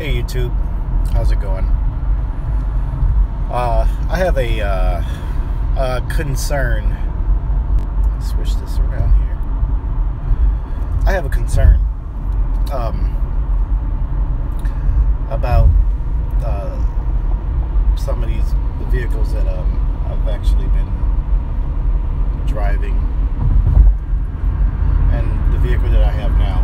Hey YouTube, how's it going? I have a concern. Let's switch this around here. I have a concern about some of the vehicles that I've actually been driving, and the vehicle that I have now.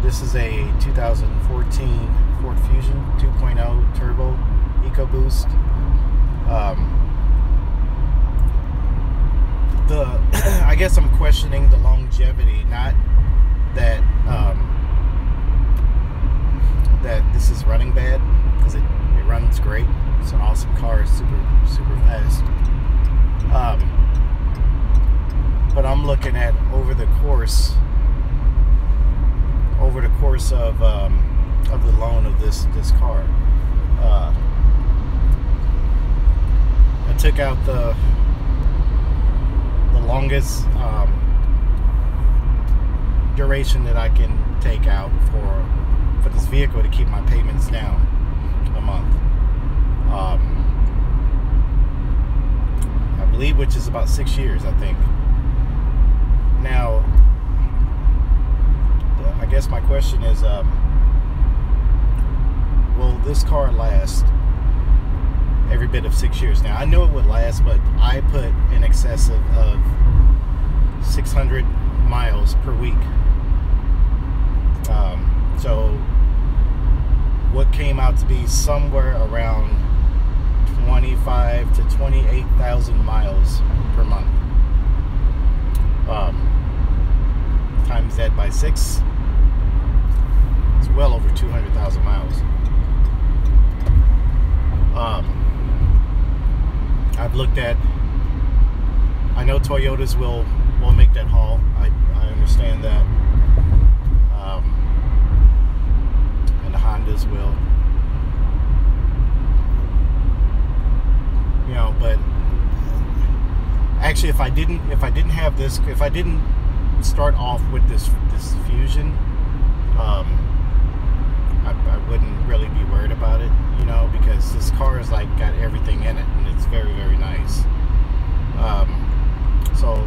This is a 2014 Ford Fusion 2.0 Turbo EcoBoost. I guess I'm questioning the longevity, not that that this is running bad, because it runs great. It's an awesome car. It's super fast. But I'm looking at over the course of the loan of this car. I took out the longest duration that I can take out for this vehicle to keep my payments down a month. I believe, which is about 6 years, I think. Now, I guess my question is, will this car last every bit of 6 years? Now, I know it would last, but I put in excess of 600 miles per week. So what came out to be somewhere around 25 to 28,000 miles per month. Times that by 6, it's well over 200,000 miles. I've looked at, I know Toyotas will make that haul. I understand that. And the Hondas will. You know, but actually, if I didn't have this, if I didn't start off with this Fusion, I wouldn't really be worried about it, you know, because this car is like got everything in it, and it's very nice. So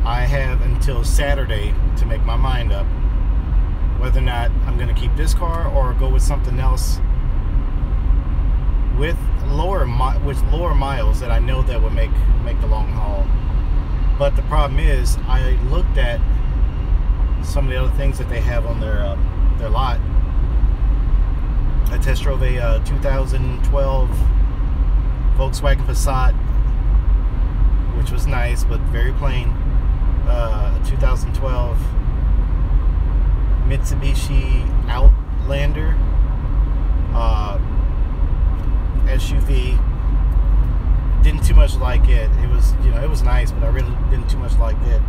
I have until Saturday to make my mind up whether or not I'm going to keep this car or go with something else with lower miles that I know that would make the long haul. But the problem is, I looked at some of the other things that they have on their lot. I test drove a 2012 Volkswagen Passat, which was nice but very plain. A 2012 Mitsubishi Outlander SUV. Didn't too much like it. It was, you know, it was nice, but I really didn't too much like it.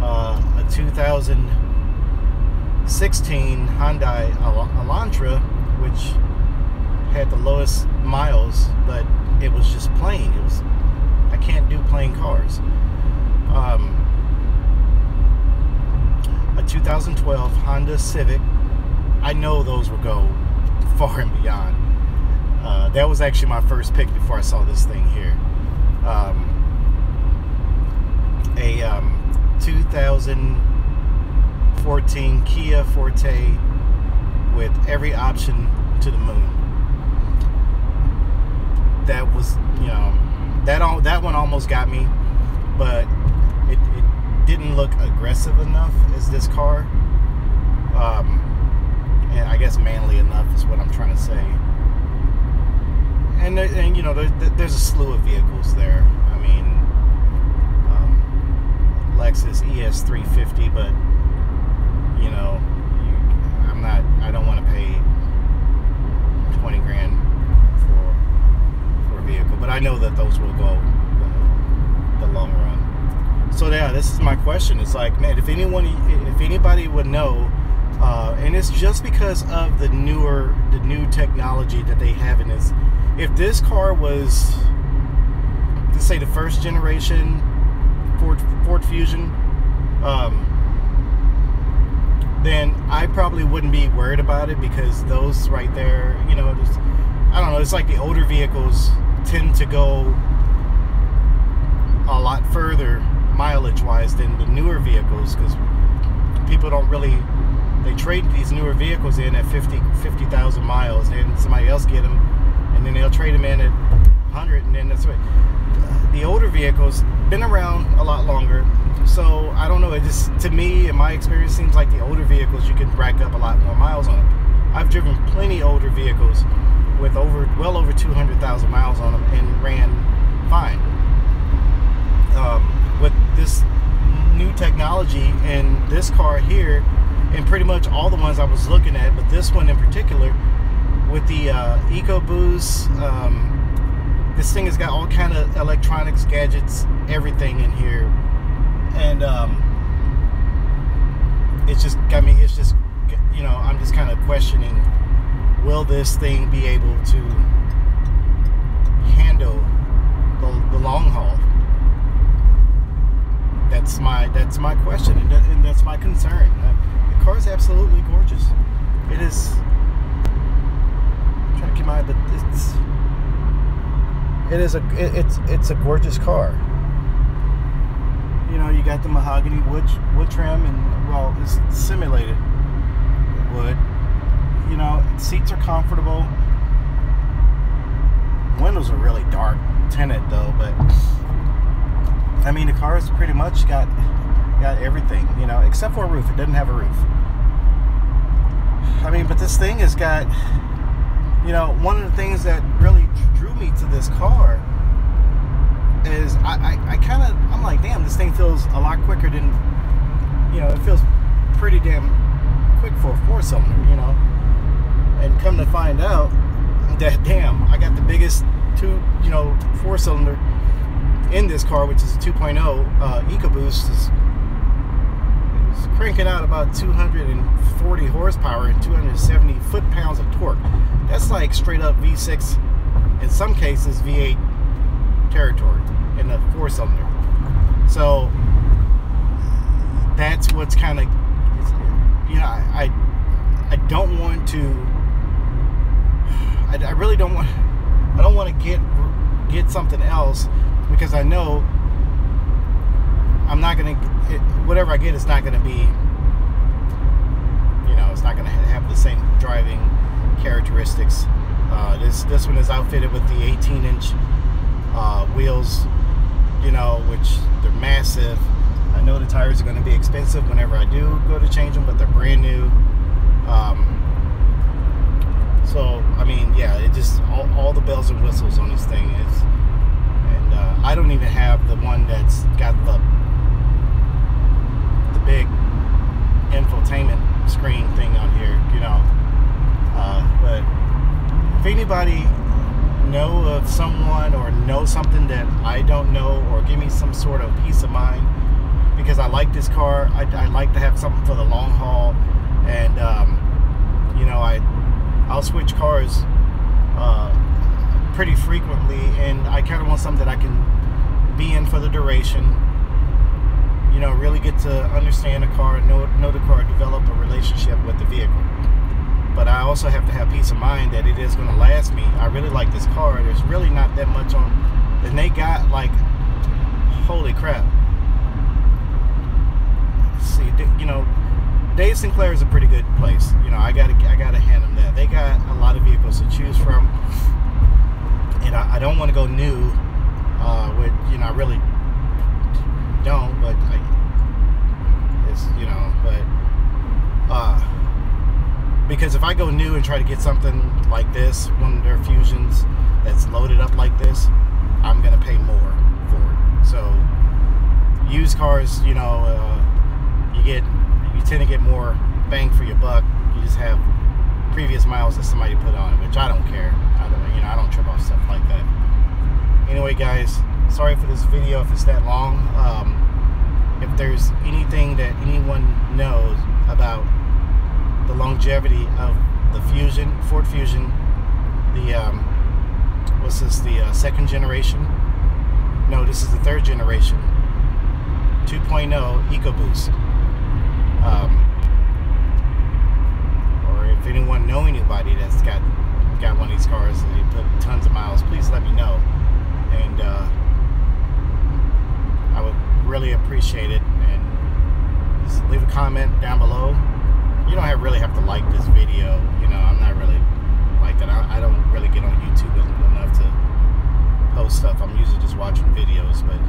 A 2016 Hyundai Elantra, which had the lowest miles, but it was just plain. It was, I can't do plain cars. A 2012 Honda Civic. I know those will go far and beyond. That was actually my first pick before I saw this thing here. A 2014 Kia Forte with every option to the moon. That was, you know, that one almost got me, but it didn't look aggressive enough as this car. And I guess manly enough is what I'm trying to say. And you know, there's a slew of vehicles there. I mean, Lexus ES350, but you know, I don't want to pay 20 grand for a vehicle, but I know that those will go the long run. So yeah, this is my question. It's like, man, if anybody would know, and it's just because of the new technology that they have in this. If this car was, let's say, the first generation Ford Fusion, then I probably wouldn't be worried about it, because those right there, you know, just, I don't know, it's like the older vehicles tend to go a lot further mileage wise than the newer vehicles, because people don't really, they trade these newer vehicles in at 50,000 miles, and somebody else get them, and then they'll trade them in at 100, and then that's what the older vehicles been around a lot longer. So I don't know, it just, to me, in my experience, seems like the older vehicles, you can rack up a lot more miles on them. I've driven plenty older vehicles with well over 200,000 miles on them and ran fine. With this new technology in this car here, and pretty much all the ones I was looking at, but this one in particular, with the EcoBoost, this thing has got all kind of electronics, gadgets, everything in here, and it's just got me, it's just, you know, I'm just kind of questioning, will this thing be able to handle the long haul? That's my question, and that's my concern. The car is absolutely gorgeous. It is. I'm trying to keep my eye, but it's a gorgeous car. You know, you got the mahogany wood trim, and well, it's simulated wood. You know, seats are comfortable. Windows are really dark tinted though, but I mean, the car has pretty much got everything, you know, except for a roof. It doesn't have a roof. I mean, but this thing has got, you know, one of the things that really drew me to this car is I'm like, damn, this thing feels a lot quicker than, you know, it feels pretty damn quick for a 4-cylinder, you know. And come to find out that, damn, I got the biggest 4-cylinder in this car, which is a 2.0 EcoBoost, is cranking out about 240 horsepower and 270 foot-pounds of torque. That's like straight up V6, in some cases V8 territory in a 4-cylinder. So that's what's kind of, you know, I don't want to, I really don't want, I don't want to get something else, because I know I'm not going to, whatever I get, it's not going to be, you know, it's not going to have the same driving characteristics. This one is outfitted with the 18-inch wheels, you know, which they're massive. I know the tires are going to be expensive whenever I do go to change them, but they're brand new. So, I mean, yeah, it just, all the bells and whistles on this thing is, and I don't even have the one that's got the big infotainment screen thing on here, you know. But if anybody know of someone or know something that I don't know, or give me some sort of peace of mind, because I like this car, I like to have something for the long haul, and you know, I'll switch cars pretty frequently, and I kind of want something that I can be in for the duration, you know, really get to understand the car, know the car, develop a relationship with the vehicle. But I also have to have peace of mind that it is going to last me. I really like this car. There's really not that much on, and they got, like, holy crap. Let's see, you know, Dave Sinclair is a pretty good place. You know, I gotta hand them that. They got a lot of vehicles to choose from, and I don't want to go new. With, you know, I really don't, but it's, you know, but because if I go new and try to get something like this, one of their Fusions that's loaded up like this, I'm gonna pay more for it. So used cars, you know, you tend to get more bang for your buck. You just have previous miles that somebody put on it, which I don't care. I don't trip off stuff like that. Anyway, guys, sorry for this video if it's that long. If there's anything that anyone knows about the longevity of the Fusion, Ford Fusion, the what's this, the second generation? No, this is the third generation 2.0 EcoBoost. if anyone know anybody that's got one of these cars and they put tons of miles, please let me know. And I would really appreciate it. And just leave a comment down below. You don't really have to like this video. You know, I'm not really like that. I don't really get on YouTube enough to post stuff. I'm usually just watching videos. But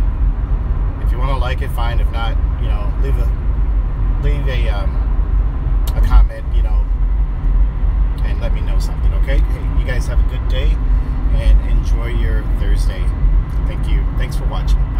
if you want to like it, fine. If not, you know, leave a comment, you know, and let me know something. Okay? Hey, you guys have a good day and enjoy your Thursday. Thank you. Thanks for watching.